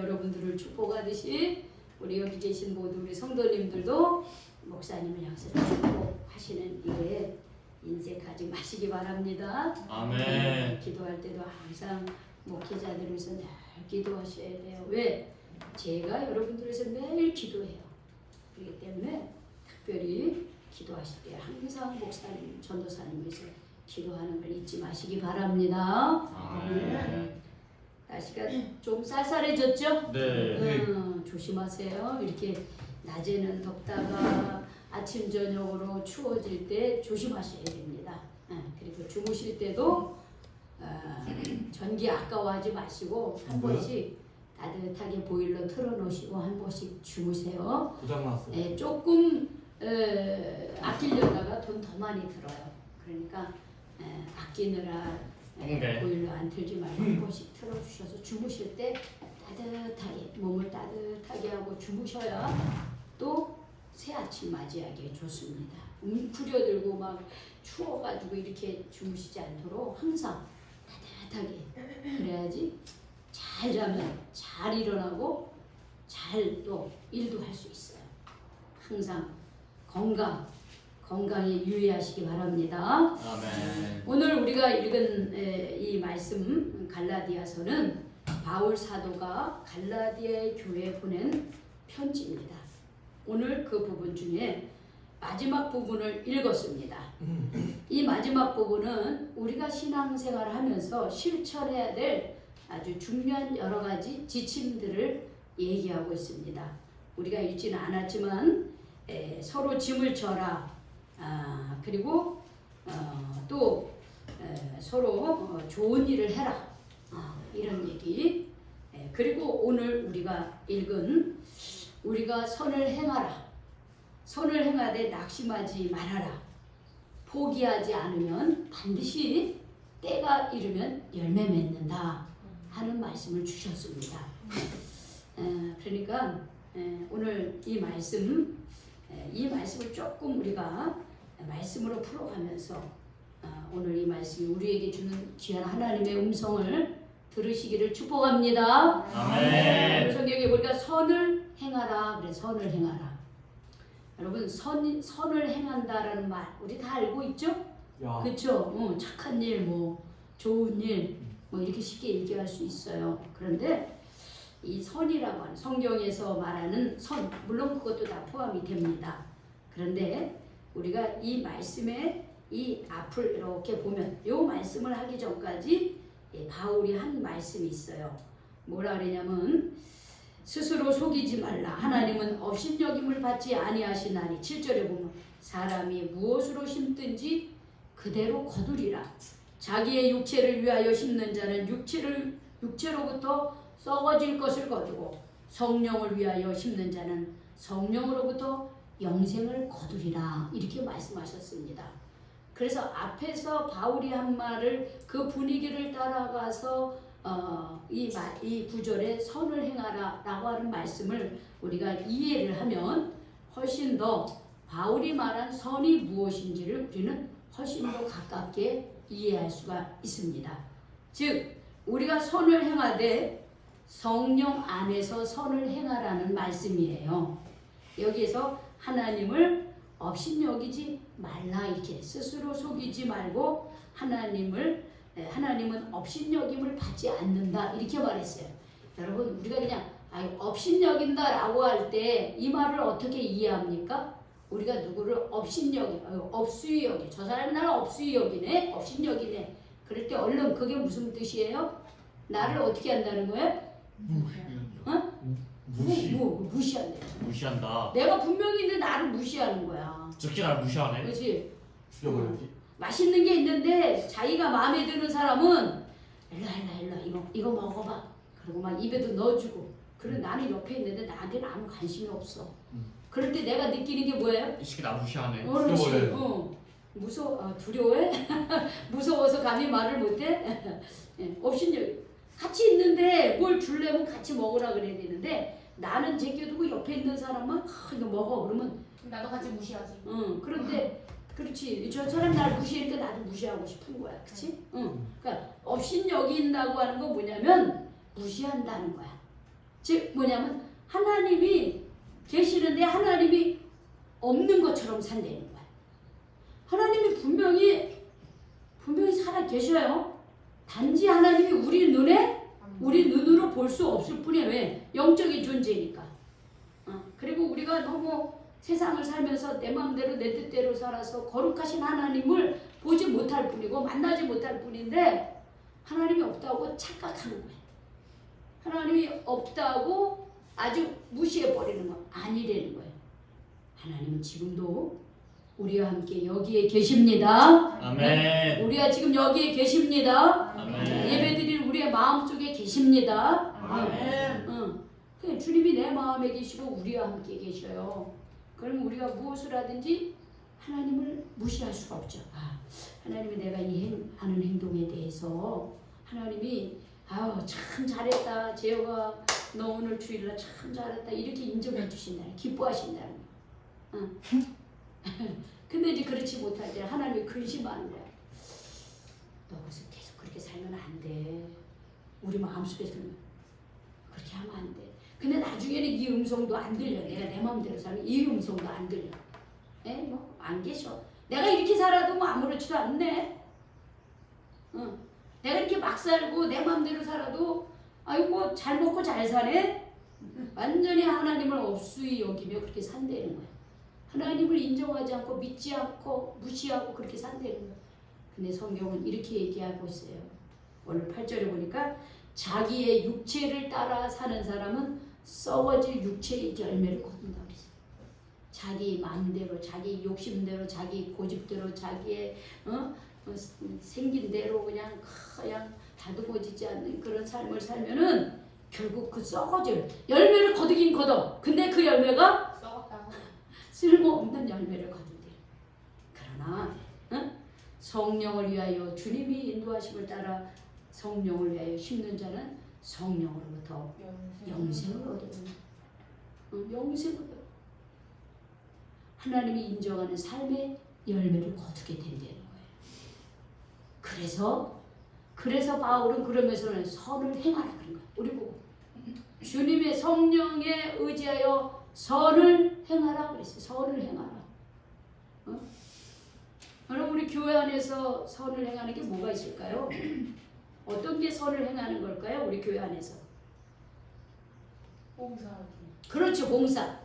여러분들을 축복하듯이 우리 여기 계신 모든 우리 성도님들도 목사님을 향해서 축복하시는 이거에 인색하지 마시기 바랍니다. 아멘. 기도할 때도 항상 목회자들을 위해서 늘 기도하셔야 돼요. 왜? 제가 여러분들을 위해서 매일 기도해요. 그렇기 때문에 특별히 기도하실 때 항상 목사님, 전도사님 위해서 기도하는 걸 잊지 마시기 바랍니다. 아멘. 날씨가 좀 쌀쌀해졌죠? 네. 조심하세요. 이렇게 낮에는 덥다가 아침 저녁으로 추워질 때 조심하셔야 됩니다. 그리고 주무실 때도 전기 아까워하지 마시고 한 번씩 따뜻하게 보일러 틀어놓으시고 한 번씩 주무세요. 고장났어요. 조금 아끼려다가 돈 더 많이 들어요. 그러니까 아끼느라 보일러 안 틀지 말고 한 번씩 틀어주셔서 주무실 때 따뜻하게 몸을 따뜻하게 하고 주무셔야 또 새 아침 맞이하기에 좋습니다. 웅크려들고 막 추워가지고 이렇게 주무시지 않도록 항상 따뜻하게 그래야지 잘 자면 잘 일어나고 잘 또 일도 할 수 있어요. 항상 건강에 유의하시기 바랍니다. 아멘. 오늘 우리가 읽은 이 말씀 갈라디아서는 바울 사도가 갈라디아 교회에 보낸 편지입니다. 오늘 그 부분 중에 마지막 부분을 읽었습니다. 이 마지막 부분은 우리가 신앙생활을 하면서 실천해야 될 아주 중요한 여러 가지 지침들을 얘기하고 있습니다. 우리가 읽지는 않았지만 서로 짐을 져라. 그리고 또 서로 좋은 일을 해라. 이런 얘기. 그리고 오늘 우리가 읽은 우리가 선을 행하라. 선을 행하되 낙심하지 말아라. 포기하지 않으면 반드시 때가 이르면 열매 맺는다 하는 말씀을 주셨습니다. 그러니까 오늘 이 말씀을 조금 우리가 말씀으로 풀어가면서 오늘 이 말씀이 우리에게 주는 귀한 하나님의 음성을 들으시기를 축복합니다. 아멘. 성경에 보니까 선을 행하라. 그래, 선을 행하라. 여러분 선을 행한다라는 말 우리 다 알고 있죠? 그렇죠? 착한 일, 뭐 좋은 일, 뭐 이렇게 쉽게 얘기할 수 있어요. 그런데 이 선이라고 하는 성경에서 말하는 선, 물론 그것도 다 포함이 됩니다. 그런데 우리가 이 말씀의 이 앞을 이렇게 보면 이 말씀을 하기 전까지 바울이 한 말씀이 있어요. 뭐라 그러냐면 스스로 속이지 말라. 하나님은 업신여김을 받지 아니하시나니 7절에 보면 사람이 무엇으로 심든지 그대로 거두리라. 자기의 육체를 위하여 심는 자는 육체로부터 썩어질 것을 거두고 성령을 위하여 심는 자는 성령으로부터 영생을 거두리라. 이렇게 말씀하셨습니다. 그래서 앞에서 바울이 한 말을 그 분위기를 따라가서 이 구절에 선을 행하라 라고 하는 말씀을 우리가 이해를 하면 훨씬 더 바울이 말한 선이 무엇인지를 우리는 훨씬 더 가깝게 이해할 수가 있습니다. 즉 우리가 선을 행하되 성령 안에서 선을 행하라는 말씀이에요. 여기에서 하나님을 업신여기지 말라 이렇게 스스로 속이지 말고 하나님은 업신여김을 받지 않는다 이렇게 말했어요. 여러분 우리가 그냥 업신여긴다라고 할 때 이 말을 어떻게 이해합니까? 우리가 누구를 업수히 여기 저 사람이 나를 업수히 여기네 업신여기네 그럴 때 얼른 그게 무슨 뜻이에요? 나를 어떻게 한다는 거예요? 무시한다. 내가 분명히 있는데 나를 무시하는 거야. 저렇게 날 무시하네. 그렇지? 죽여버려야지. 맛있는 게 있는데 자기가 마음에 드는 사람은 일로 이거 먹어봐. 그리고 막 입에도 넣어주고. 그리고 나는 옆에 있는데 나한테는 아무 관심이 없어. 그럴 때 내가 느끼는 게 뭐예요? 이 새끼 나 무시하네. 그렇지. 두려워해? 무서워서 감히 말을 못해? 업신여기. 같이 있는데 뭘 주려면 같이 먹으라 그래야 되는데 나는 제껴두고 옆에 있는 사람은 이거 먹어 그러면 나도 같이 무시하지. 그런데 그렇지 저 사람 날 무시하니까 나도 무시하고 싶은 거야, 그렇지? 그러니까 업신여긴다고 하는 건 뭐냐면 무시한다는 거야. 즉 뭐냐면 하나님이 계시는데 하나님이 없는 것처럼 산다는 거야. 하나님이 분명히 살아 계셔요. 단지 하나님이 우리 눈으로 볼 수 없을 뿐이에요. 왜? 영적인 존재니까. 그리고 우리가 너무 세상을 살면서 내 마음대로 내 뜻대로 살아서 거룩하신 하나님을 보지 못할 뿐이고 만나지 못할 뿐인데 하나님이 없다고 착각하는 거예요. 하나님이 없다고 아주 무시해버리는 거 아니라는 거예요. 하나님은 지금도 우리와 함께 여기에 계십니다. 아멘. 우리가 지금 여기에 계십니다. 아멘. 예배드리는 우리의 마음속에 계십니다. 아멘. 그냥 주님이 내 마음에 계시고 우리와 함께 계셔요. 그럼 우리가 무엇을 하든지 하나님을 무시할 수가 없죠. 하나님이 내가 하는 행동에 대해서 하나님이 참 잘했다. 재호가 너 오늘 주일날 참 잘했다. 이렇게 인정해 주신다. 기뻐하신다는 거. 근데 이제 그렇지 못할 때 하나님이 근심하는 거야. 너 그래서 계속 그렇게 살면 안 돼. 우리 마음속에서는 그렇게 하면 안 돼. 근데 나중에는 이 음성도 안 들려. 내가 내 마음대로 살면 이 음성도 안 들려. 뭐 안 계셔. 내가 이렇게 살아도 뭐 아무렇지도 않네. 내가 이렇게 막 살고 내 마음대로 살아도 뭐 잘 먹고 잘 사네. 완전히 하나님을 없수히 여기며 그렇게 산다는 거야. 하나님을 인정하지 않고 믿지 않고 무시하고 그렇게 산다는 거야. 근데 성경은 이렇게 얘기하고 있어요. 오늘 8절에 보니까 자기의 육체를 따라 사는 사람은 썩어질 육체의 열매를 거둔다 그랬어요. 자기 마음대로, 자기 욕심대로, 자기 고집대로, 자기의 생긴 대로 그냥 다듬어지지 않는 그런 삶을 살면은 결국 그 썩어질 열매를 거두긴 거둬. 근데 그 열매가 썩었다고. 쓸모없는 열매를 거둔대. 그러나 성령을 위하여 주님이 인도하심을 따라 성령을 위하여 심는 자는 성령으로부터 영생을 얻어요. 영생을 얻어요. 하나님이 인정하는 삶의 열매를 거두게 된다는 거예요. 그래서 바울은 그러면서는 선을 행하라 그런 거예요. 우리 보고 주님의 성령에 의지하여 선을 행하라 그랬어요. 선을 행하라. 그럼 우리 교회 안에서 선을 행하는 게 뭐가 있을까요? 어떤 게 선을 행하는 걸까요? 우리 교회 안에서. 봉사하기. 그렇죠. 봉사.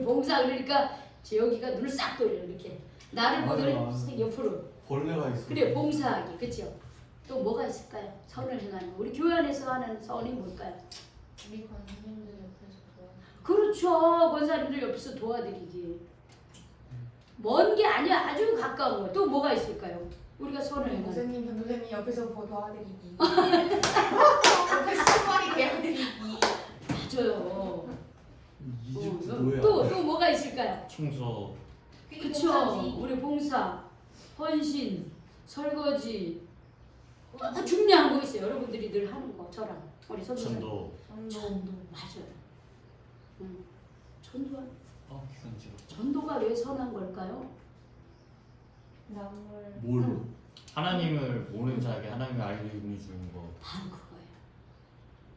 봉사 그러니까 여기가 눈을 싹 돌려 이렇게. 나를 보더니 옆으로. 벌레가 있어. 그래 봉사하기. 그렇죠. 또 뭐가 있을까요? 선을 행하는 거. 우리 교회 안에서 하는 선이 뭘까요? 우리 권사님들 옆에서 도와주고. 그렇죠. 권사님들 옆에서 도와드리기. 먼 게 아니야. 아주 가까운 거. 또 뭐가 있을까요? 우리가 선을 행하는 거. 목사님, 전도사님 옆에서 도와드리기. 옆에서 손발이 대어드리기. 맞아요. 이집트 뭐야? 또 뭐가 있을까요? 청소. 그쵸. 우리 봉사, 헌신, 설거지. 중요한 거 있어요. 여러분들이 늘 하는 거. 저랑 우리 선교사님. 전도. 맞아요. 전도. 전도가 왜 선한 걸까요? 나물. 뭘? 하나님을 모르는 자에게 하나님을 알림을 주는 거. 바로 그거예요.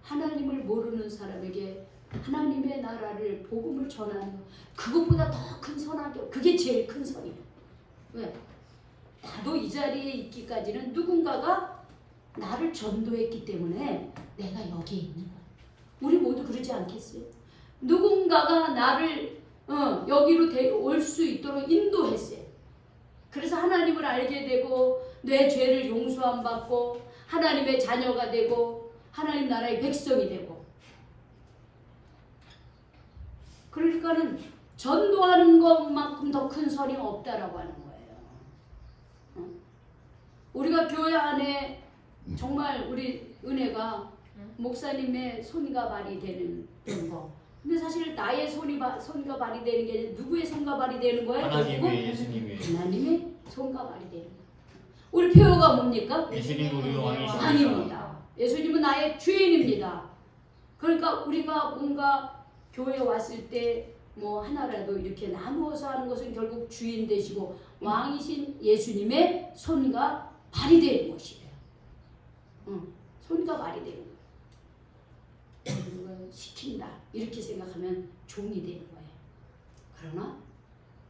하나님을 모르는 사람에게 하나님의 나라를 복음을 전하는 거. 그것보다 더 큰 선하게 그게 제일 큰 선이에요. 왜? 나도 이 자리에 있기까지는 누군가가 나를 전도했기 때문에 내가 여기에 있는 거야. 우리 모두 그러지 않겠어요? 누군가가 나를 여기로 올 수 있도록 인도했어요. 그래서 하나님을 알게 되고 내 죄를 용서함 받고 하나님의 자녀가 되고 하나님 나라의 백성이 되고. 그러니까는 전도하는 것만큼 더 큰 선이 없다라고 하는 거예요. 우리가 교회 안에 정말 우리 은혜가 목사님의 손과 발이 되는 거. 근데 사실 나의 손과 발이 되는 게 아니라 누구의 손과 발이 되는 거예요? 하나님의, 예수님의. 하나님의 손과 발이 되는 거예요. 우리 표어가 뭡니까? 예수님 우리 왕이십니다. 아닙니다. 예수님은 나의 주인입니다. 그러니까 우리가 뭔가 교회에 왔을 때 뭐 하나라도 이렇게 나누어서 하는 것은 결국 주인 되시고 왕이신 예수님의 손과 발이 되는 것이에요. 손과 발이 되는 거예요. 시킨다 이렇게 생각하면 종이 되는 거예요. 그러나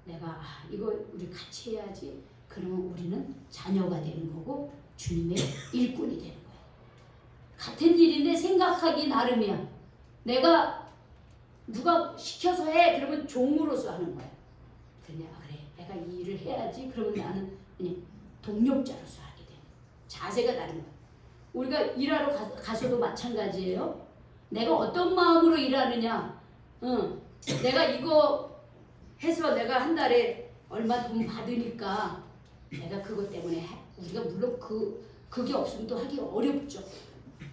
내가 이거 우리 같이 해야지. 그러면 우리는 자녀가 되는 거고 주님의 일꾼이 되는 거예요. 같은 일인데 생각하기 나름이야. 내가 누가 시켜서 해 그러면 종으로서 하는 거야. 그래 내가 이 일을 해야지. 그러면 나는 그냥 동력자로서 하게 돼. 자세가 다른 거야. 우리가 일하러 가서도 마찬가지예요. 내가 어떤 마음으로 일하느냐. 내가 이거 해서 내가 한 달에 얼마 돈 받으니까 내가 그것 때문에 해. 우리가 물론 그게 없으면 또 하기 어렵죠.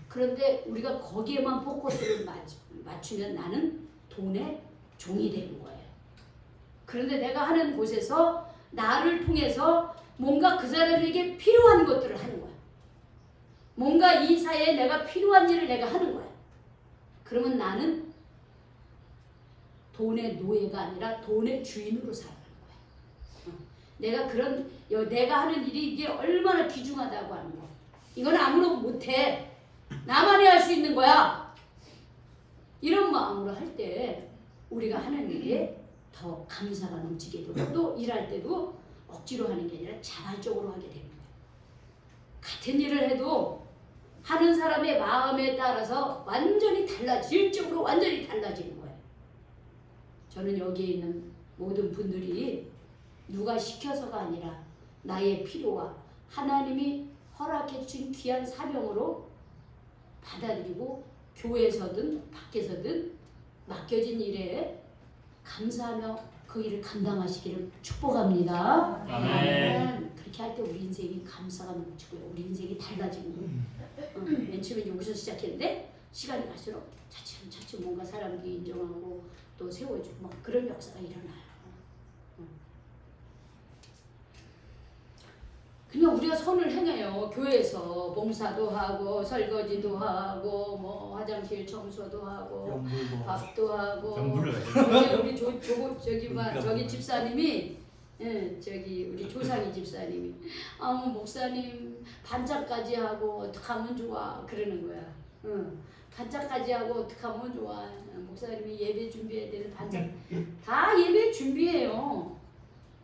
그런데 우리가 거기에만 포커스를 맞추면 나는 돈의 종이 되는 거예요. 그런데 내가 하는 곳에서 나를 통해서 뭔가 그 사람에게 필요한 것들을 하는 거야. 뭔가 이 사회에 내가 필요한 일을 내가 하는 거야. 그러면 나는 돈의 노예가 아니라 돈의 주인으로 살아가는 거야. 내가 하는 일이 이게 얼마나 귀중하다고 하는 거야. 이건 아무도 못해. 나만이 할 수 있는 거야. 이런 마음으로 할 때 우리가 하는 일에 더 감사가 넘치게 되고 또 일할 때도 억지로 하는 게 아니라 자발적으로 하게 되는 거예요. 같은 일을 해도 하는 사람의 마음에 따라서 완전히 질적으로 완전히 달라지는 거예요. 저는 여기에 있는 모든 분들이 누가 시켜서가 아니라 나의 필요와 하나님이 허락해 주신 귀한 사명으로 받아들이고 교회에서든 밖에서든 맡겨진 일에 감사하며 그 일을 감당하시기를 축복합니다. 아멘. 그렇게 할 때 우리 인생이 감사가 넘치고요. 우리 인생이 달라지는 거예요. 맨 처음에 여기서 시작했는데 시간이 갈수록 차츰차츰 뭔가 사람들이 인정하고 또 세워주고 막 그런 역사가 일어나요. 그냥 우리가 선을 행해요. 교회에서 봉사도 하고 설거지도 하고 뭐 화장실 청소도 하고 연불도 밥도 하고 연불을 우리 저기 집사님이 저기 우리 조상희 집사님이 목사님 반짝까지 하고 어떡하면 좋아 그러는 거야. 반짝까지 하고 어떡하면 좋아. 목사님이 예배 준비해야 되는 반짝 다 예배 준비해요.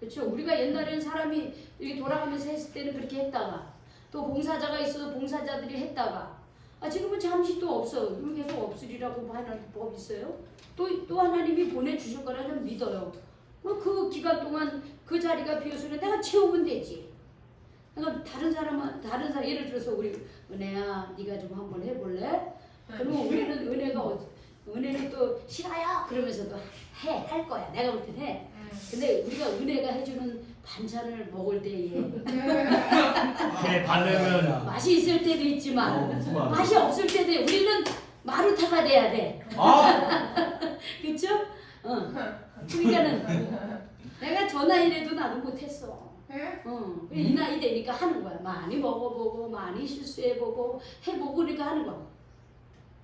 그렇죠. 우리가 옛날에는 사람이 이렇게 돌아가면서 했을 때는 그렇게 했다가 또 봉사자가 있어서 봉사자들이 했다가 지금은 잠시 또 없어. 계속 없으리라고 하는 법 있어요. 또 하나님이 보내주실 거라 는 믿어요. 그 기간 동안 그 자리가 비었으면 내가 채우면 되지. 그러니까 다른 사람 예를 들어서 우리 은혜야 네가 좀 한번 해볼래? 그러면 우리는 은혜는 또 싫어요 그러면서도 할 거야. 내가 볼 땐 해. 근데 우리가 은혜가 해주는 반찬을 먹을 때에 그래 받으면 맛이 있을 때도 있지만 맛이 없을 때도 우리는 마루타가 돼야 돼. 그쵸? 그러니까는 내가 저 나이래도 나도 못했어. 이 나이 되니까 하는 거야. 많이 먹어보고 많이 실수해보고 해보고 그러니까 하는 거야.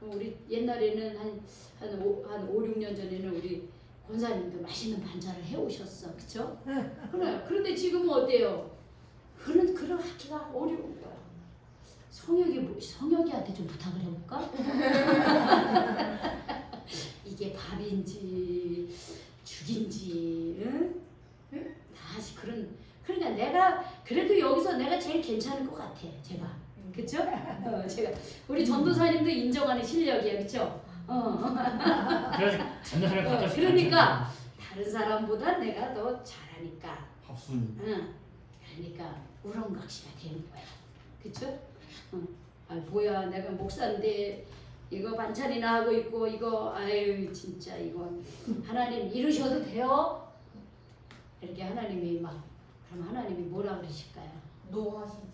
우리 옛날에는 한 5, 6년 전에는 우리 권사님도 맛있는 반찬을 해오셨어. 그쵸? 그래. 그런데 지금은 어때요? 그런 하기가 어려운 거야. 성혁이한테 좀 부탁을 해볼까? 이게 밥인지 죽인지 다시 그러니까 내가 그래도 여기서 내가 제일 괜찮을 것 같아. 제가. 그쵸? 제가 우리 전도사님도 인정하는 실력이야. 그쵸? 그래서 전도사를 갖다 그러니까 다른 사람보다 내가 더 잘하니까. 밥순이. 그러니까 우렁각시가 되는 거야. 그쵸? 뭐야 내가 목사인데 이거 반찬이나 하고 있고 이거 아유 진짜 이거 하나님 이러셔도 돼요? 이렇게 하나님이 그럼 하나님이 뭐라 그러실까요? 노하시지.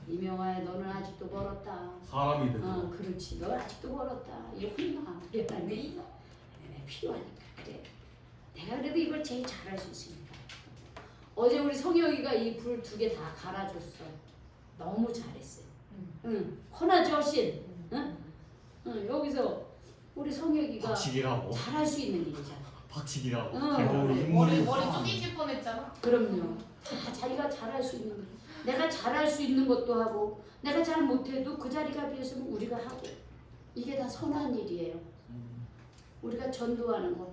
이명아야 너는 아직도 멀었다. 사람이 되죠. 그렇지. 너 아직도 멀었다. 이렇게 그래 하나님 필요하니까 그래. 내가 그래도 이걸 제일 잘할 수 있으니까. 어제 우리 성혁이가 이 불 2개 다 갈아줬어. 너무 잘했어요. 헌하죠 신. 여기서 우리 성혁이가 박치기라고. 잘할 수 있는 일이잖아. 박치기라고. 머리 쪼개질 뻔했잖아. 그럼요. 다 자기가 잘할 수 있는 거. 내가 잘할 수 있는 것도 하고 내가 잘 못해도 그 자리가 비었으면 우리가 하고 이게 다 선한 일이에요. 우리가 전도하는 거.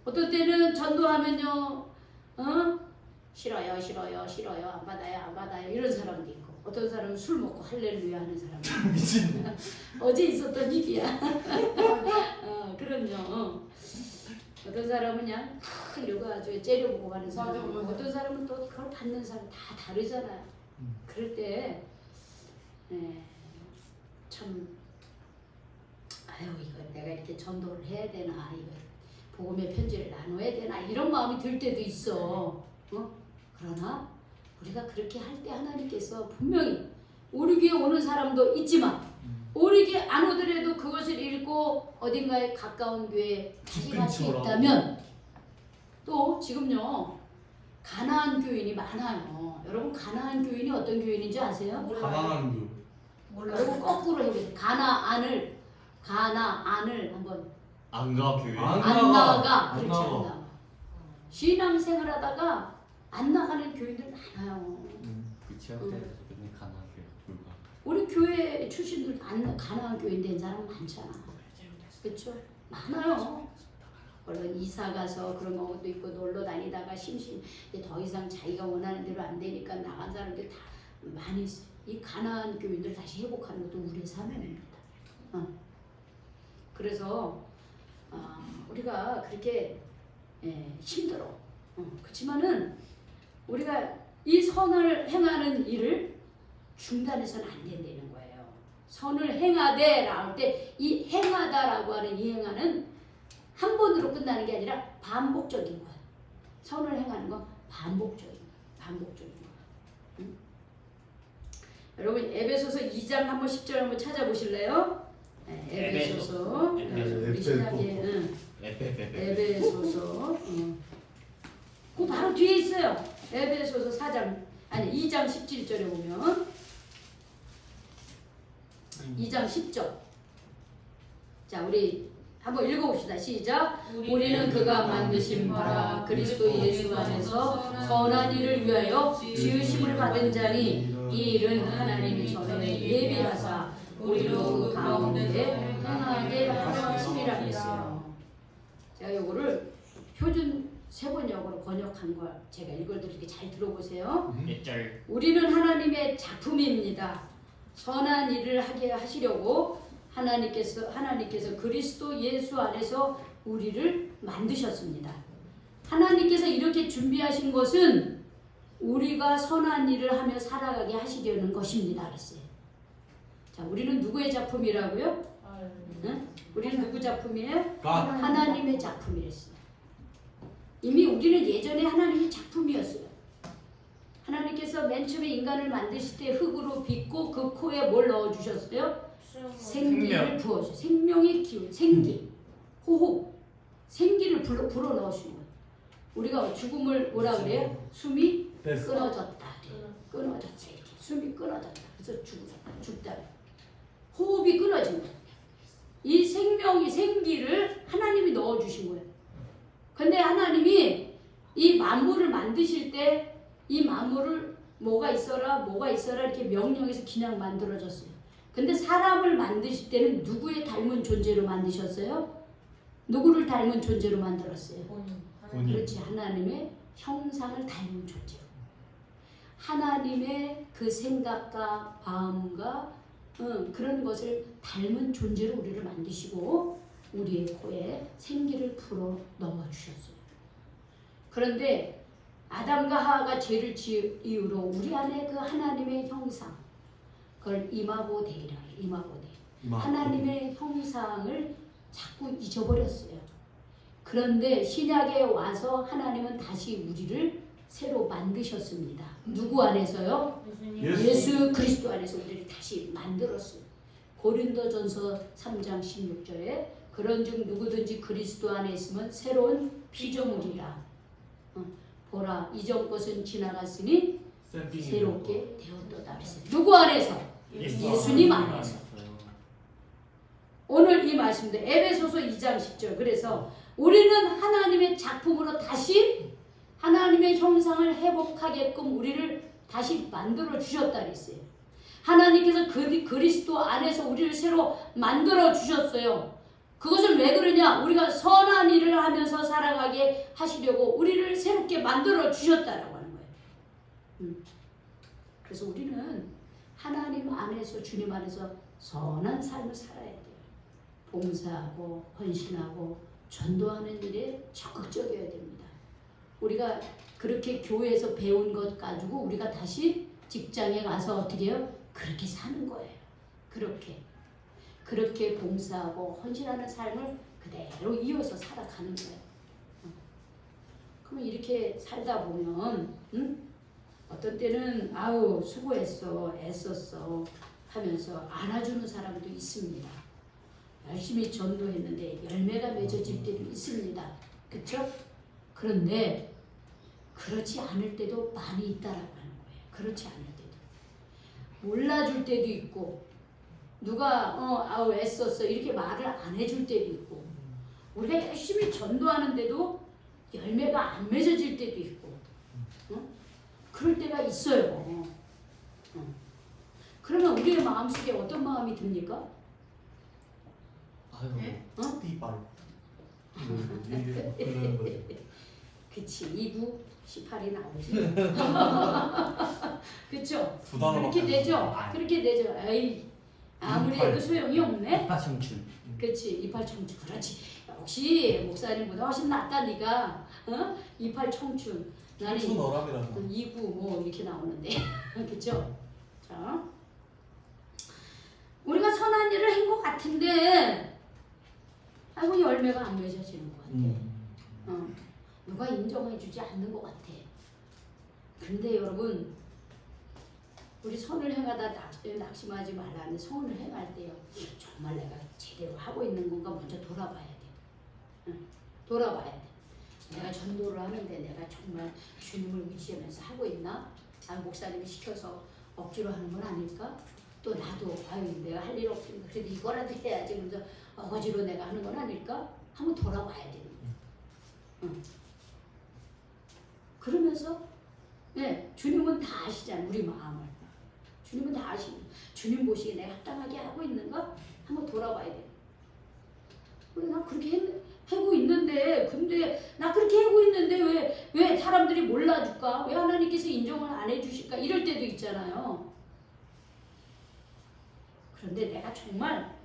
어떤 때는 전도하면요, 싫어요, 싫어요, 싫어요, 안 받아요, 안 받아요 이런 사람도 있고, 어떤 사람은 술 먹고 할렐루야 하는 사람도 있고. 미친. 어제 있었던 일이야. 그럼요. 어떤 사람은 그냥 하려고 아주 째려보고 가는 사람 맞아, 있고, 맞아. 어떤 사람은 또 그걸 받는 사람 다 다르잖아요. 그럴 때 참 아유 이거 내가 이렇게 전도를 해야 되나, 이거 복음의 편지를 나눠야 되나 이런 마음이 들 때도 있어. 그러나 우리가 그렇게 할 때 하나님께서 분명히 우리 교회 오는 사람도 있지만 우리 교회 안 오더라도 그것을 읽고 어딘가에 가까운 교회에 다시 갈 수 근처로. 있다면, 또 지금요 가나안 교인이 많아요. 여러분 가나안 교인이 어떤 교인인지 아세요? 가난한 교. 여러분 거꾸로 해보세요. 가나안을 한번 안가 교회. 안 안 나가. 안 그렇지, 나가. 안 나가. 신앙생활 하다가 안 나가는 교인들 많아요. 그 체육대회에서 맨날 가나 교회 불가. 우리 교회 출신들 가나안 교인 된 사람 많잖아. 그렇죠? 많아요. 물론 이사 가서 그런 것도 있고, 놀러 다니다가 더 이상 자기가 원하는 대로 안 되니까 나간 사람들 다 많이 있어요. 이 가나안 교인들 다시 회복하는 것도 우리의 사명입니다. 그래서 우리가 그렇게 힘들어. 그렇지만은 우리가 이 선을 행하는 일을 중단해서는 안 된다는 거예요. 선을 행하되라고 할 때 이 행하다라고 하는 이 행하는 한 번으로 끝나는 게 아니라 반복적인 거야. 선을 행하는 건 반복적인 거야. 응? 여러분 에베소서 2장 한번 10절 한번 찾아보실래요? 에베소서. 우리 신약의 에베소서. 그 바로 뒤에 있어요. 에베소서 2장 17절에 보면 2장 10절. 자, 우리 한번 읽어봅시다. 시작. 우리는 그가 만드신 바라 그리스도 예수 안에서 선한 일을 위하여 지으심을 받은 자니, 이 일은 하나님이 전에 예비하사 우리로 그 가운데 행하게 하셨음이라 했어요. 제가 요거를 표준 세번역으로 번역한 걸 제가 읽어드릴게 잘 들어보세요. 옛절. 우리는 하나님의 작품입니다. 선한 일을 하게 하시려고 하나님께서 그리스도 예수 안에서 우리를 만드셨습니다. 하나님께서 이렇게 준비하신 것은 우리가 선한 일을 하며 살아가게 하시려는 것입니다. 그랬어요. 자, 우리는 누구의 작품이라고요? 응? 우리는 누구 작품이에요? 하나님의 작품이랬어요. 이미 우리는 예전에 하나님의 작품이었어요. 하나님께서 맨 처음에 인간을 만드실 때 흙으로 빚고 그 코에 뭘 넣어주셨어요? 생기를 부어주세요. 생명의 기운, 생기, 호흡, 생기를 불어 넣으신 거예요. 우리가 죽음을 뭐라 그래요? 숨이 끊어졌다. 끊어졌다. 이렇게. 숨이 끊어졌다. 그래서 죽다. 호흡이 끊어진 거예요. 이 생기를 하나님이 넣어주신 거예요. 근데 하나님이 이 만물을 만드실 때 이 만물을 뭐가 있어라 이렇게 명령해서 그냥 만들어졌어요. 근데 사람을 만드실 때는 누구의 닮은 존재로 만드셨어요? 누구를 닮은 존재로 만들었어요? 본인. 그렇지. 하나님의 형상을 닮은 존재로. 하나님의 그 생각과 마음과 그런 것을 닮은 존재로 우리를 만드시고 우리의 코에 생기를 불어 넣어주셨어요. 그런데 아담과 하와가 죄를 지은 이후로 우리 안에 그 하나님의 형상, 그걸 이마고데이라 해요. 이마고데. 하나님의 형상을 자꾸 잊어버렸어요. 그런데 신약에 와서 하나님은 다시 우리를 새로 만드셨습니다. 누구 안에서요? 예수 그리스도 안에서 우리를 다시 만들었어요. 고린도전서 3장 16절에 그런즉 누구든지 그리스도 안에 있으면 새로운 피조물이라. 보라 이전 것은 지나갔으니 새롭게 되었도다 그랬어요. 누구 안에서? 예수님 안에서. 오늘 이 말씀도 에베소서 2장 10절. 그래서 우리는 하나님의 작품으로 다시 하나님의 형상을 회복하게끔 우리를 다시 만들어 주셨다 그랬어요. 하나님께서 그리스도 안에서 우리를 새로 만들어 주셨어요. 그것을 왜 그러냐? 우리가 선한 일을 하면서 살아가게 하시려고 우리를 새롭게 만들어 주셨다라고 하는 거예요. 그래서 우리는 하나님 안에서, 주님 안에서 선한 삶을 살아야 돼요. 봉사하고 헌신하고 전도하는 일에 적극적이어야 됩니다. 우리가 그렇게 교회에서 배운 것 가지고 우리가 다시 직장에 가서 어떻게 해요? 그렇게 사는 거예요. 그렇게 봉사하고 헌신하는 삶을 그대로 이어서 살아가는 거예요. 그러면 이렇게 살다 보면 어떤 때는 아우 수고했어, 애썼어 하면서 안아주는 사람도 있습니다. 열심히 전도했는데 열매가 맺어질 때도 있습니다. 그렇죠? 그런데 그렇지 않을 때도 많이 있다라고 하는 거예요. 그렇지 않을 때도. 몰라줄 때도 있고 누가 아우 애썼어 이렇게 말을 안 해줄 때도 있고 우리가 열심히 전도하는데도 열매가 안 맺어질 때도 있고 그럴 때가 있어요. 그러면 우리의 마음속에 어떤 마음이 듭니까? 아유, 네? 띠발. 그런 거죠. 그치 2구 18이 나오지. 그쵸? 두 단어밖에 그렇게 안 되죠. 나와요. 그렇게 되죠. 에이 아무리 해도 소용이 없네. 이파 청춘. 그치 이팔 청춘. 그렇지. 역시 목사님보다 훨씬 낫다 네가. 이팔 청춘. 나는 청춘 어람이라서. 2구 뭐 이렇게 나오는데. 그쵸? 자, 우리가 선한 일을 한 것 같은데 아이고 열매가 안 맺어지는 것 같아. 누가 인정해주지 않는 것 같아. 근데 여러분 우리 선을 행하다 낙심하지 말라는 선을 행할 때요. 정말 내가 제대로 하고 있는 건가 먼저 돌아봐야 돼. 돌아봐야 돼. 내가 전도를 하는데 내가 정말 주님을 의지하면서 하고 있나? 목사님이 시켜서 억지로 하는 건 아닐까? 또 나도 아유 내가 할 일 없으니까 그래도 이거라도 해야지 그러면서 어거지로 내가 하는 건 아닐까? 한번 돌아봐야 되는 거야. 그러면서 주님은 다 아시잖아요. 우리 마음을. 주님은 다 아시고 주님 보시기에 내가 합당하게 하고 있는가? 한번 돌아봐야 돼. 그래 나 그렇게 하고 있는데 근데 나 그렇게 하고 있는데 왜 사람들이 몰라줄까? 왜 하나님께서 인정을 안 해주실까? 이럴 때도 있잖아요. 그런데 내가 정말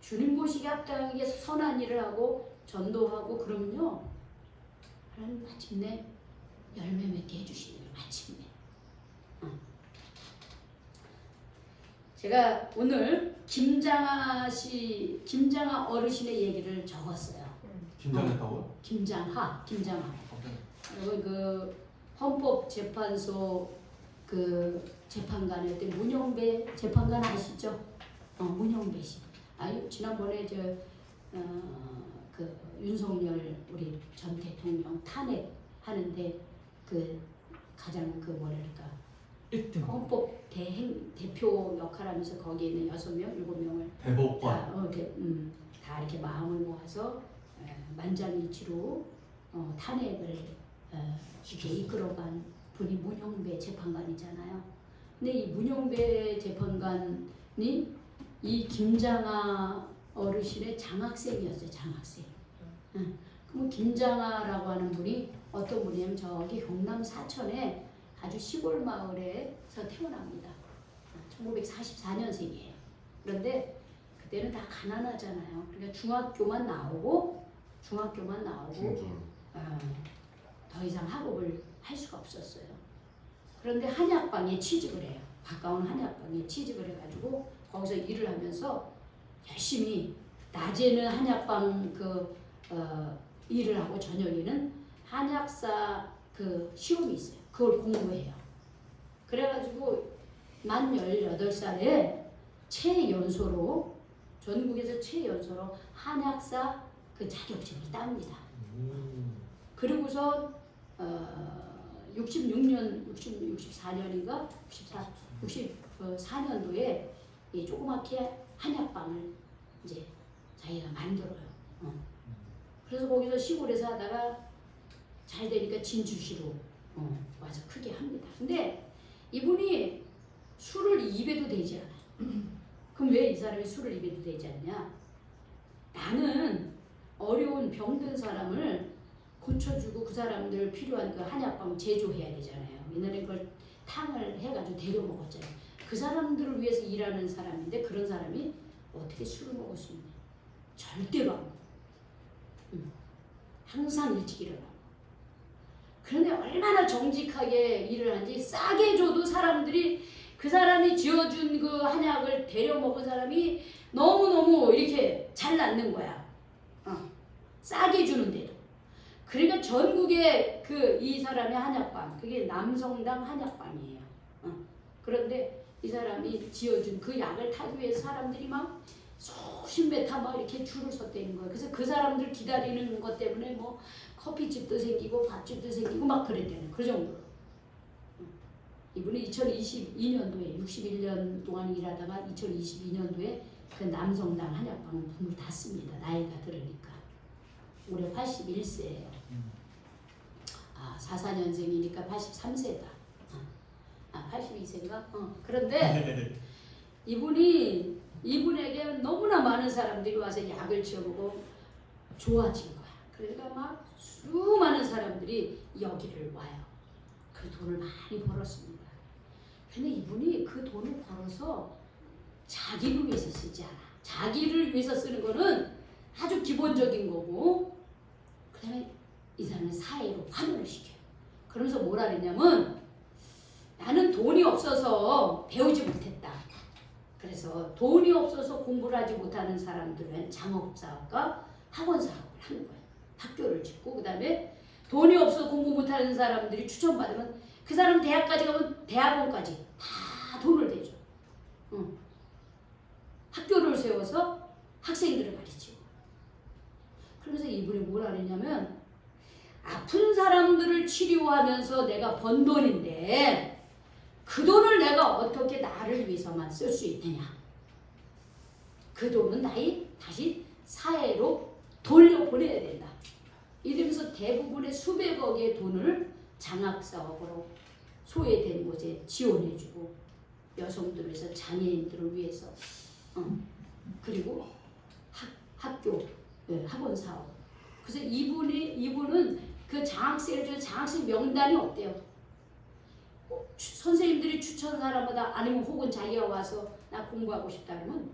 주님 보시기에 합당하게 선한 일을 하고 전도하고 그러면요 하나님 마침내 열매 맺게 해주시는 거예요. 마침내. 제가 오늘 김장하 어르신의 얘기를 적었어요. 긴장했다고요? 김장하. 여러분 그 헌법재판소 그 재판관이었던 문영배 재판관 아시죠? 문영배 씨. 지난번에 그 윤석열 우리 전 대통령 탄핵하는데 그 가장 그 뭐랄까 1등. 헌법 대표 역할하면서 거기에 있는 6명, 7명을 대법관. 다 이렇게 마음을 모아서 만장일치로 탄핵을 이렇게 이끌어간 분이 문영배 재판관이잖아요. 근데 이 문영배 재판관이 이 김장하 어르신의 장학생이었어요. 장학생. 그럼 김장하라고 하는 분이 어떤 분이냐면 저기 경남 사천에 아주 시골 마을에서 태어납니다. 1944년생이에요. 그런데 그때는 다 가난하잖아요. 그러니까 중학교만 나오고 더 이상 학업을 할 수가 없었어요. 그런데 한약방에 취직을 해요. 가까운 한약방에 취직을 해가지고 거기서 일을 하면서 열심히 낮에는 한약방 일을 하고 저녁에는 한약사 그 시험이 있어요. 그걸 공부해요. 그래가지고 만 18살에 최연소로 전국에서 최연소로 한약사 그 자격증을 땁니다. 그리고서 64년인가 64년도에 이 조그맣게 한약방을 이제 자기가 만들어요. 그래서 거기서 시골에서 하다가 잘 되니까 진주시로 와서 크게 합니다. 근데 이분이 술을 입에도 대지 않아. 그럼 왜 이 사람이 술을 입에도 대지 않냐? 나는 어려운 병든 사람을 고쳐주고 그 사람들 필요한 그 한약방 제조해야 되잖아요. 옛날에 그걸 탕을 해가지고 데려 먹었잖아요. 그 사람들을 위해서 일하는 사람인데 그런 사람이 어떻게 술을 먹을 수 있냐? 절대로 안 먹어. 항상 일찍 일어나고. 그런데 얼마나 정직하게 일을 하는지 싸게 줘도 사람들이 그 사람이 지어준 그 한약을 데려 먹은 사람이 너무너무 이렇게 잘 낫는 거야. 싸게 주는데도. 그러니까 전국에 그 이 사람의 한약방, 그게 남성당 한약방이에요. 그런데 이 사람이 지어준 그 약을 타기 위해서 사람들이 막 수십 메타 막 이렇게 줄을 섰다는 거예요. 그래서 그 사람들 기다리는 것 때문에 뭐 커피집도 생기고 밥집도 생기고 막 그랬대요. 그 정도로. 이분이 2022년도에 61년 동안 일하다가 2022년도에 그 남성당 한약방을 문을 닫습니다. 나이가 들으니까. 올해 81세예요. 44년생이니까 83세다. 82세인가? 그런데 이분에게 너무나 많은 사람들이 와서 약을 지어보고 좋아진 거야. 그러니까 막 수많은 사람들이 여기를 와요. 그 돈을 많이 벌었습니다. 근데 이분이 그 돈을 벌어서 자기를 위해서 쓰지 않아. 자기를 위해서 쓰는 거는 아주 기본적인 거고, 그 다음에 이 사람은 사회로 환원을 시켜요. 그러면서 뭐라 그랬냐면, 나는 돈이 없어서 배우지 못했다. 그래서 돈이 없어서 공부를 하지 못하는 사람들은 창업사업과 학원사업을 하는 거예요. 학교를 짓고, 그 다음에 돈이 없어서 공부 못하는 사람들이 추천받으면 그 사람 대학까지 가면 대학원까지 다 돈을 대줘. 학교를 세워서 학생들을 가르치고. 그러면서 이분이 뭐라 그랬냐면, 아픈 사람들을 치료하면서 내가 번 돈인데 그 돈을 내가 어떻게 나를 위해서만 쓸 수 있느냐. 그 돈은 다시 사회로 돌려보내야 된다. 이러면서 대부분의 수백억의 돈을 장학사업으로 소외된 곳에 지원해주고, 여성들을 위해서, 장애인들을 위해서, 그리고 학교, 학원 사업. 그래서 이분은 그 장학생을 준 장학생 명단이 없대요. 선생님들이 추천 사람마다, 아니면 혹은 자기가 와서 나 공부하고 싶다 그러면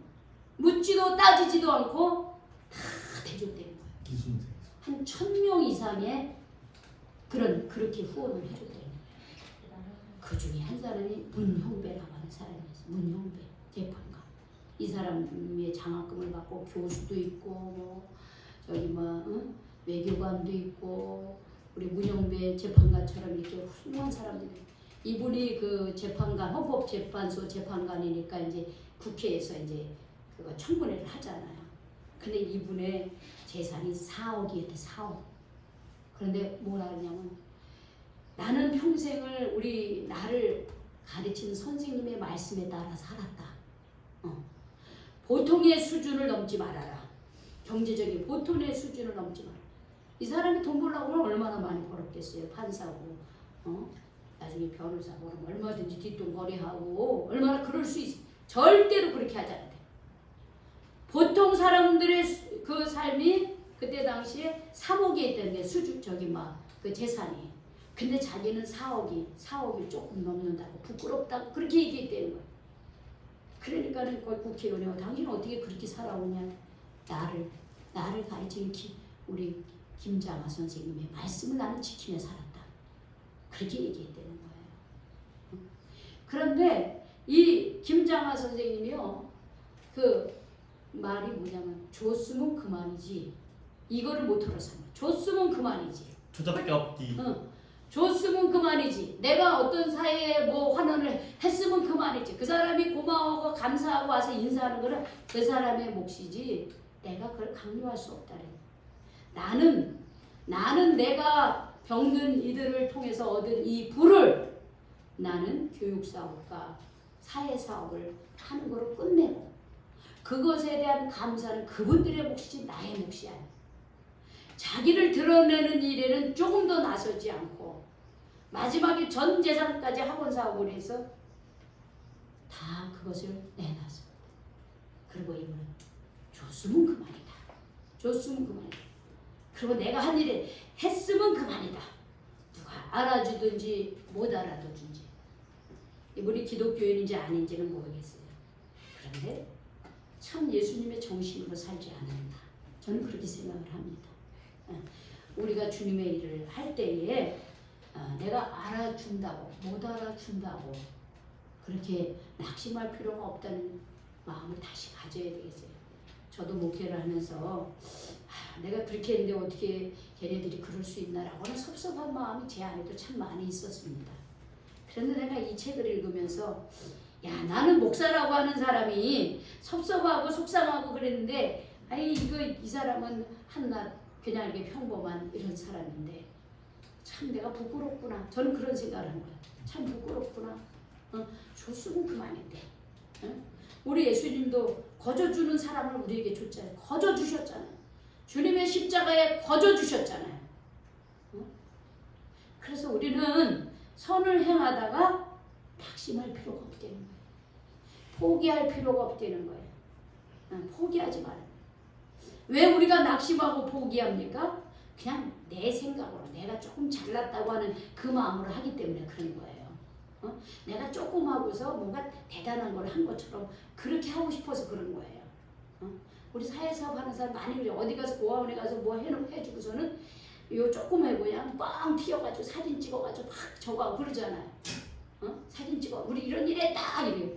묻지도 따지지도 않고 다 대줬대는 거예요. 한 1000명 이상의 그렇게 후원을 해줬대요. 그 중에 한 사람이 문형배라고 하는 사람이었어요. 문형배 재판관. 이 사람의 장학금을 받고 교수도 있고 외교관도 있고, 우리 문형배 재판관처럼 이렇게 훌륭한 사람들이. 이분이 그 재판관, 헌법재판소 재판관이니까 이제 국회에서 이제 그거 청문회를 하잖아요. 근데 이분의 재산이 4억이었대, 4억. 그런데 뭐라 하냐면, 나는 평생을 나를 가르치는 선생님의 말씀에 따라 살았다. 보통의 수준을 넘지 말아라. 경제적인 보통의 수준을 넘지 마라. 이 사람이 돈 벌려고 하면 얼마나 많이 벌었겠어요. 판사고, 나중에 변호사고 그러면 얼마든지 뒷돈거리하고 얼마나 그럴 수 있어. 절대로 그렇게 하지 않아야 돼. 보통 사람들의 그 삶이 그때 당시에 3억이 있던데 그 재산이. 근데 자기는 4억이 조금 넘는다고, 부끄럽다고 그렇게 얘기했다는 거야. 그러니까는 국회의원이 당신은 어떻게 그렇게 살아오냐. 나를 가르친 우리 김장하 선생님의 말씀을 나는 지키며 살았다. 그렇게 얘기했다는 거예요. 그런데 이 김장하 선생님이요, 그 말이 뭐냐면, 줬으면 그만이지. 이거를 못 들어서 줬으면 그만이지. 저자밖에 없디. 줬으면 그만이지. 내가 어떤 사회에 뭐 환원을 했으면 그만이지. 그 사람이 고마워하고 감사하고 와서 인사하는 거는 그 사람의 몫이지 내가 그걸 강요할 수 없다. 나는 내가 병든 이들을 통해서 얻은 이 부를 나는 교육사업과 사회사업을 하는 거로 끝내고, 그것에 대한 감사는 그분들의 몫이지 나의 몫이 아니야. 자기를 드러내는 일에는 조금 더 나서지 않고 마지막에 전 재산까지 학원 사업을 해서 다 그것을 내놨습니다. 그리고 이분은 줬으면 그만이다. 줬으면 그만이다. 그리고 내가 한 일에 했으면 그만이다. 누가 알아주든지 못 알아주든지. 이분이 기독교인인지 아닌지는 모르겠어요. 그런데 참 예수님의 정신으로 살지 않았나. 저는 그렇게 생각을 합니다. 우리가 주님의 일을 할 때에 내가 알아준다고 못 알아준다고 그렇게 낙심할 필요가 없다는 마음을 다시 가져야 되겠어요. 저도 목회를 하면서 내가 그렇게 했는데 어떻게 걔네들이 그럴 수 있나라고는 섭섭한 마음이 제 안에도 참 많이 있었습니다. 그런데 내가 이 책을 읽으면서 야 나는 목사라고 하는 사람이 섭섭하고 속상하고 그랬는데 아이 이 사람은 한낱 그냥 이렇게 평범한 이런 사람인데 참 내가 부끄럽구나. 저는 그런 생각을 한 거야. 참 부끄럽구나. 줬으면 그만인데. 우리 예수님도 거저주는 사람을 우리에게 줬잖아요. 거저주셨잖아요. 주님의 십자가에 거저주셨잖아요. 그래서 우리는 선을 행하다가 낙심할 필요가 없다는 거예요. 포기할 필요가 없다는 거예요. 포기하지 말아요. 왜 우리가 낙심하고 포기합니까? 그냥 내 생각으로 내가 조금 잘났다고 하는 그 마음으로 하기 때문에 그런 거예요. 내가 조금 하고서 뭔가 대단한 걸 한 것처럼 그렇게 하고 싶어서 그런 거예요. 우리 사회사업 하는 사람 많이 그래요. 어디 가서 고아원에 가서 뭐 해주고서는 요 조금 하고 그냥 빵 튀어가지고 사진 찍어가지고 막 저거 그러잖아요. 사진 찍어 우리 이런 일 했다 이래요.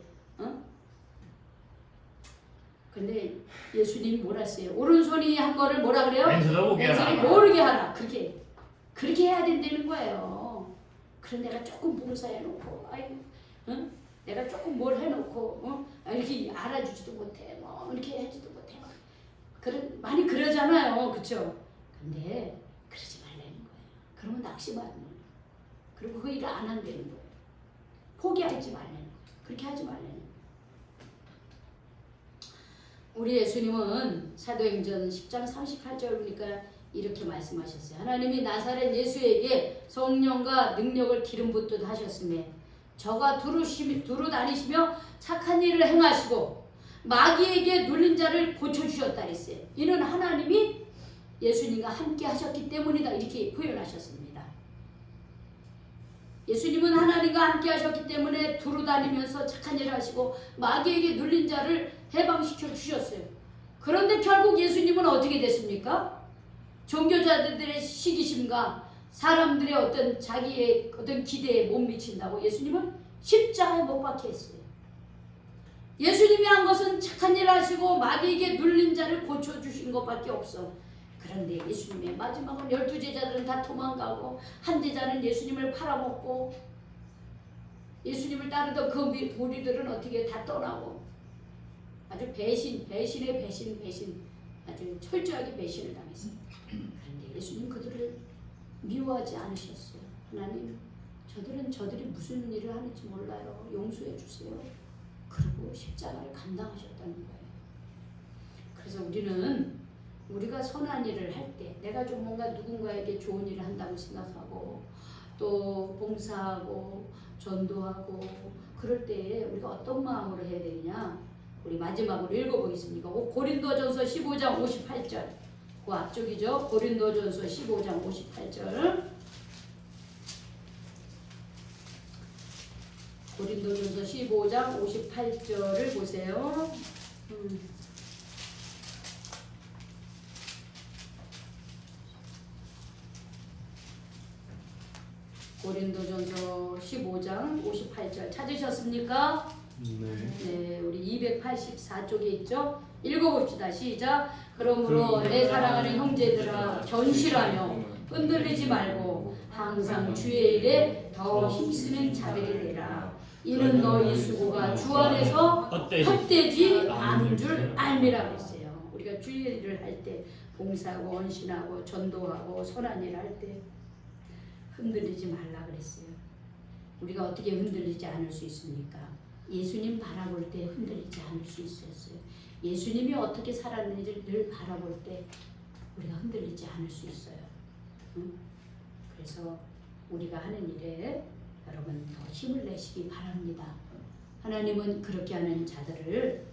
근데 예수님이 뭐라 했어요? 오른손이 한 거를 뭐라 그래요? 왼손이 모르게 하라. 그렇게 해야 된다는 거예요. 그럼 내가 조금 봉사해놓고, 내가 조금 뭘 해놓고, 이렇게 알아주지도 못해, 뭐 이렇게 하지도 못해, 많이 그러잖아요, 그렇죠? 근데 그러지 말라는 거예요. 그러면 낙심하는 거예요. 그리고 그 일을 안 한다는 거예요. 포기하지 말라는 거예요. 그렇게 하지 말라는 거예요. 우리 예수님은 사도행전 10장 38절 보니까 이렇게 말씀하셨어요. 하나님이 나사렛 예수에게 성령과 능력을 기름 붓듯 하셨으며 저가 두루 다니시며 착한 일을 행하시고 마귀에게 눌린 자를 고쳐주셨다 했어요. 이는 하나님이 예수님과 함께 하셨기 때문이다 이렇게 표현하셨습니다. 예수님은 하나님과 함께 하셨기 때문에 두루 다니면서 착한 일을 하시고 마귀에게 눌린 자를 해방시켜 주셨어요. 그런데 결국 예수님은 어떻게 됐습니까? 종교자들의 시기심과 사람들의 어떤 자기의 어떤 기대에 못 미친다고 예수님은 십자가에 못 박혀 있어요. 예수님이 한 것은 착한 일을 하시고 마귀에게 눌린 자를 고쳐주신 것밖에 없어. 그런데 예수님의 마지막은 12제자들은 다 도망가고 한 제자는 예수님을 팔아먹고 예수님을 따르던 그 무리들은 어떻게 다 떠나고 아주 배신의 배신 아주 철저하게 배신을 당했어요. 그런데 예수님 그들을 미워하지 않으셨어요. 하나님 저들이 무슨 일을 하는지 몰라요. 용서해 주세요. 그리고 십자가를 감당하셨다는 거예요. 그래서 우리가 선한 일을 할 때 내가 좀 뭔가 누군가에게 좋은 일을 한다고 생각하고 또 봉사하고 전도하고 그럴 때에 우리가 어떤 마음으로 해야 되느냐 우리 마지막으로 읽어보겠습니다. 고린도전서 15장 58절 그 앞쪽이죠. 고린도전서 15장 58절 고린도전서 15장 58절을 보세요. 고린도전서 15장 58절 찾으셨습니까? 네, 우리 284쪽에 있죠? 읽어봅시다. 시작. 그러므로 내 사랑하는 형제들아 견실하며 흔들리지 말고 항상 주의 일에 더 힘쓰는 자들이 되라. 이는 너희 수고가 주 안에서 헛되지 않은 줄 알미라 그랬어요. 우리가 주의 일을 할 때 봉사하고 헌신하고 전도하고 선한 일을 할 때 흔들리지 말라 그랬어요. 우리가 어떻게 흔들리지 않을 수 있습니까? 예수님 바라볼 때 흔들리지 않을 수 있었어요. 예수님이 어떻게 살았는지를 늘 바라볼 때 우리가 흔들리지 않을 수 있어요. 그래서 우리가 하는 일에 여러분 더 힘을 내시기 바랍니다. 하나님은 그렇게 하는 자들을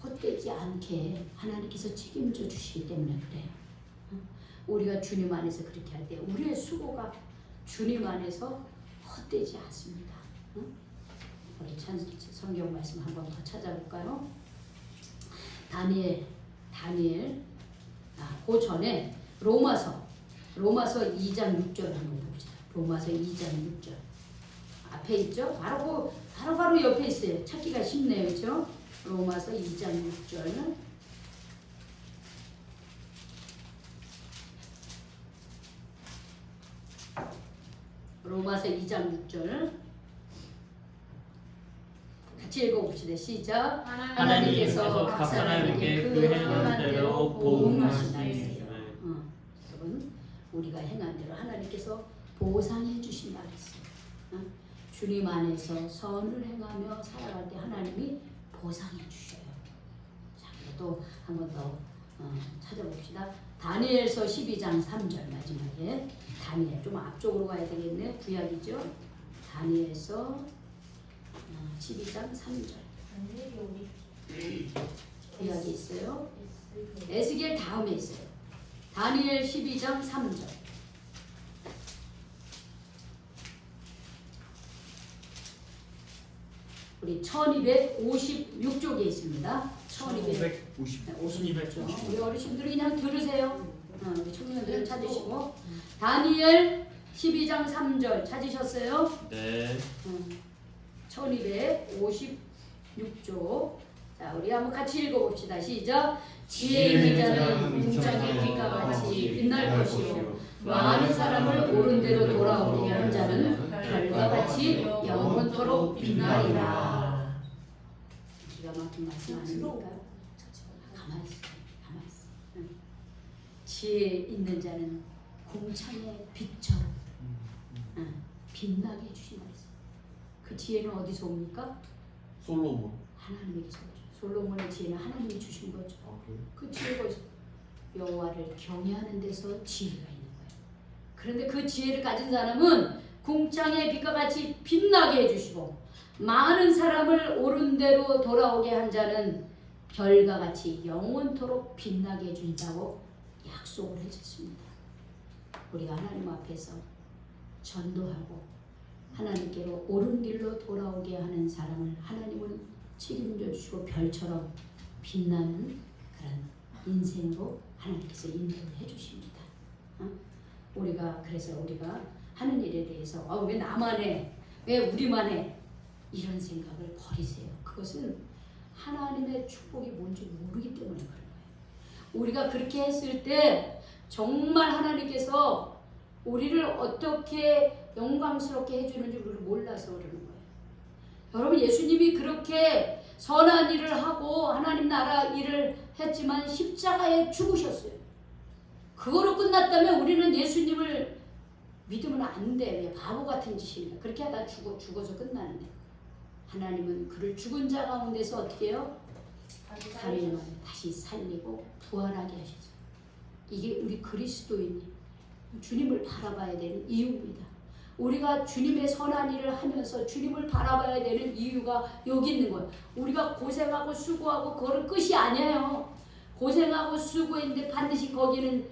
헛되지 않게 하나님께서 책임져 주시기 때문에 그래요. 우리가 주님 안에서 그렇게 할 때 우리의 수고가 주님 안에서 헛되지 않습니다. 우리 성경 말씀 한 번 더 찾아볼까요? 다니엘. 그 전에 로마서 2장 6절 한번 봅시다. 로마서 2장 6절 앞에 있죠? 바로 옆에 있어요. 찾기가 쉽네요, 그렇죠? 로마서 2장 6절. 로마서 2장 6절 같이 읽어봅시다. 시작. 하나님께서 각 사람에게 그 행한 대로 보응하시나이다. 여러분, 우리가 행한 대로 하나님께서 보상해 주신다 그랬어요. 주님 안에서 선을 행하며 살아갈 때 하나님이 보상해 주셔요. 자, 또 한 번 더 찾아봅시다. 다니엘서 12장 3절 마지막에. 다니엘 좀 앞쪽으로 가야 되겠네요. 구약이죠. 다니엘서 12장 3절. 구약이 있어요. 에스겔 다음에 있어요. 다니엘 12장 3절. 우리 1256쪽에 있습니다. 1256쪽. 우리 어르신들이 그냥 들으세요. 우리 청년들 찾으시고. 다니엘 12장 3절 찾으셨어요? 네. 1256쪽. 자, 우리 한번 같이 읽어봅시다. 시작. 지혜 있는 자는 궁창의 빛과 같이 빛날 것이요 많은 사람을 옳은 대로 돌아오게 하는 자는 별과 같이 영원토록 빛나리라. 기가 막힌 말씀 아닙니까? 가만히 있어. 지혜 있는 자는 궁창의 빛처럼 빛나게 해주신 말씀. 그 지혜는 어디서 옵니까? 솔로몬. 하나님에게서 오죠. 솔로몬의 지혜는 하나님이 주신 거죠. 그 지혜가 여호와를 경외하는 데서 지혜가 있는 거예요. 그런데 그 지혜를 가진 사람은 궁창의 빛과 같이 빛나게 해주시고 많은 사람을 옳은 대로 돌아오게 한 자는 별과 같이 영원토록 빛나게 해준다고 약속을 해줬습니다. 우리가 하나님 앞에서 전도하고 하나님께로 옳은 길로 돌아오게 하는 사람을 하나님은 책임져 주시고 별처럼 빛나는 그런 인생으로 하나님께서 인도를 해주십니다. 그래서 우리가 하는 일에 대해서 왜 나만 해? 왜 우리만 해? 이런 생각을 버리세요. 그것은 하나님의 축복이 뭔지 모르기 때문에 그런 거예요. 우리가 그렇게 했을 때 정말 하나님께서 우리를 어떻게 영광스럽게 해주는지 우리를 몰라서 그러는 거예요. 여러분, 예수님이 그렇게 선한 일을 하고 하나님 나라 일을 했지만 십자가에 죽으셨어요. 그거로 끝났다면 우리는 예수님을 믿으면 안 돼. 왜 바보 같은 짓입니다. 그렇게 하다 죽어서 끝나는데 하나님은 그를 죽은 자 가운데서 어떻게 해요? 3일 만에 다시 살리고 부활하게 하셨어요. 이게 우리 그리스도인이 주님을 바라봐야 되는 이유입니다. 우리가 주님의 선한 일을 하면서 주님을 바라봐야 되는 이유가 여기 있는 거예요. 우리가 고생하고 수고하고 그거는 끝이 아니에요. 고생하고 수고했는데 반드시 거기는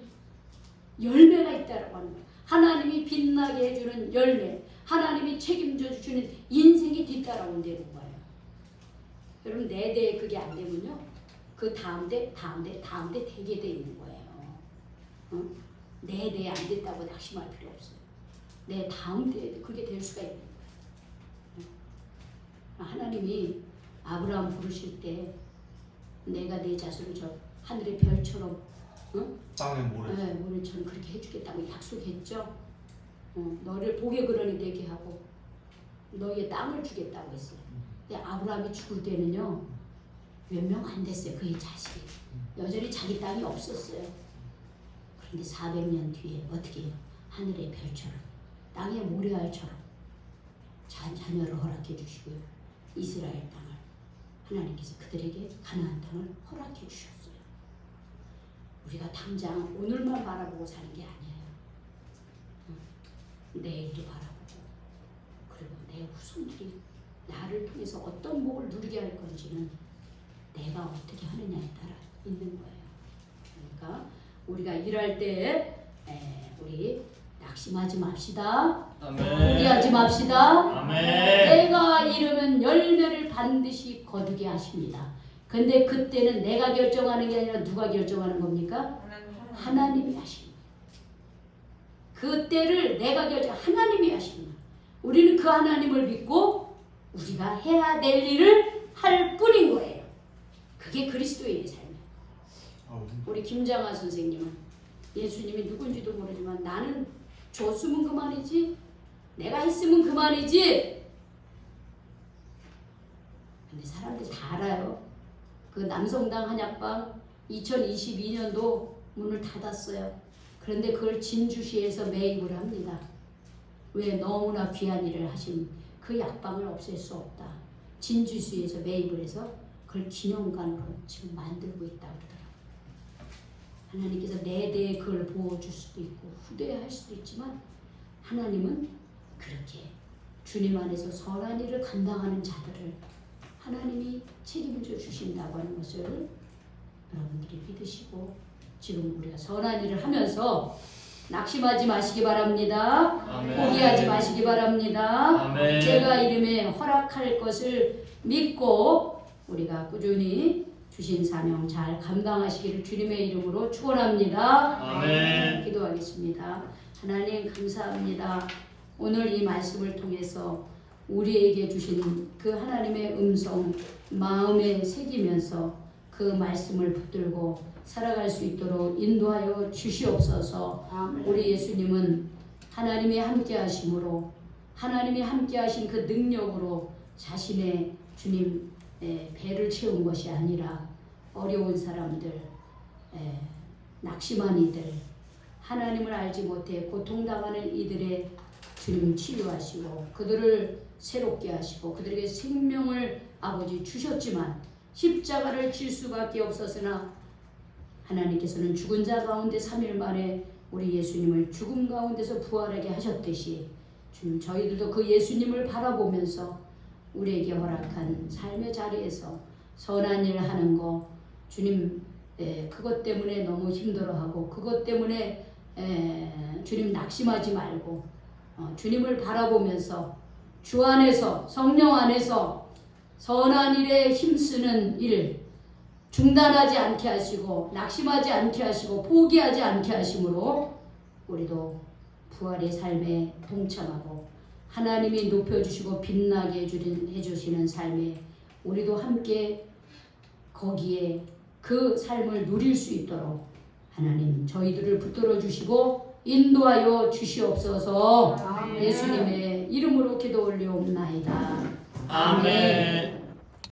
열매가 있다라고 하는 거예요. 하나님이 빛나게 해주는 열매, 하나님이 책임져 주시는 인생이 뒤따라오는 되는 거예요. 여러분, 내 대에 그게 안 되면요, 그 다음 대 되게 돼 있는 거예요. 내 대에 안 됐다고 낙심할 필요 없어요. 내 다음 대에도 그게 될 수가 있는 거예요. 하나님이 아브라함 부르실 때 내가 내 자손을 저 하늘의 별처럼 땅에 모래처럼 그렇게 해주겠다고 약속했죠. 너를 복의 근원이 되게 하고 너의 땅을 주겠다고 했어요. 근데 아브라함이 죽을 때는요, 몇 명 안 됐어요. 그의 자식이. 여전히 자기 땅이 없었어요. 그런데 400년 뒤에 어떻게 해요? 하늘의 별처럼 땅의 모래알처럼 자녀를 허락해 주시고요. 이스라엘 땅을 하나님께서 그들에게 가나안 땅을 허락해 주셨어요. 우리가 당장 오늘만 바라보고 사는 게 아니에요. 내일도 바라보고, 그리고 내 후손들이 나를 통해서 어떤 복을 누리게 할 건지는 내가 어떻게 하느냐에 따라 있는 거예요. 그러니까 우리가 일할 때 우리 낙심하지 맙시다. 포기하지 맙시다. 내가 이르면 열매를 반드시 거두게 하십니다. 근데 그때는 내가 결정하는 게 아니라 누가 결정하는 겁니까? 하나님이 하십니다. 그때를 내가 하나님이 하십니다. 우리는 그 하나님을 믿고 우리가 해야 될 일을 할 뿐인 거예요. 그게 그리스도인의 삶이에요. 우리 김장하 선생님은 예수님이 누군지도 모르지만 나는 줬으면 그만이지, 내가 했으면 그만이지. 근데 사람들이 다 알아요. 그 남성당 한약방 2022년도 문을 닫았어요. 그런데 그걸 진주시에서 매입을 합니다. 왜? 너무나 귀한 일을 하신 그 약방을 없앨 수 없다. 진주시에서 매입을 해서 그걸 기념관으로 지금 만들고 있다고 그러더라고요. 하나님께서 내 대에 그걸 보호줄 수도 있고 후대할 수도 있지만 하나님은 그렇게 주님 안에서 선한 일을 감당하는 자들을 하나님이 책임져 주신다고 하는 것을 여러분들이 믿으시고 지금 우리가 선한 일을 하면서 낙심하지 마시기 바랍니다. 아멘. 포기하지 마시기 바랍니다. 아멘. 제가 이름에 허락할 것을 믿고 우리가 꾸준히 주신 사명 잘 감당하시기를 주님의 이름으로 축원합니다. 아멘. 기도하겠습니다. 하나님 감사합니다. 오늘 이 말씀을 통해서 우리에게 주신 그 하나님의 음성 마음에 새기면서 그 말씀을 붙들고 살아갈 수 있도록 인도하여 주시옵소서. 우리 예수님은 하나님이 함께 하심으로 하나님이 함께 하신 그 능력으로 자신의 주님 배를 채운 것이 아니라 어려운 사람들, 낙심한 이들, 하나님을 알지 못해 고통당하는 이들의 주님 치유하시고 그들을 새롭게 하시고 그들에게 생명을 아버지 주셨지만 십자가를 질 수밖에 없었으나 하나님께서는 죽은 자 가운데 3일 만에 우리 예수님을 죽음 가운데서 부활하게 하셨듯이 주님 저희들도 그 예수님을 바라보면서 우리에게 허락한 삶의 자리에서 선한 일을 하는 거 주님 그것 때문에 너무 힘들어하고 그것 때문에 주님 낙심하지 말고 주님을 바라보면서 주 안에서 성령 안에서 선한 일에 힘쓰는 일 중단하지 않게 하시고 낙심하지 않게 하시고 포기하지 않게 하심으로 우리도 부활의 삶에 동참하고 하나님이 높여주시고 빛나게 해주시는 삶에 우리도 함께 거기에 그 삶을 누릴 수 있도록 하나님 저희들을 붙들어 주시고 인도하여 주시옵소서. 예수님의 이름으로 기도 올리옵나이다. 아멘.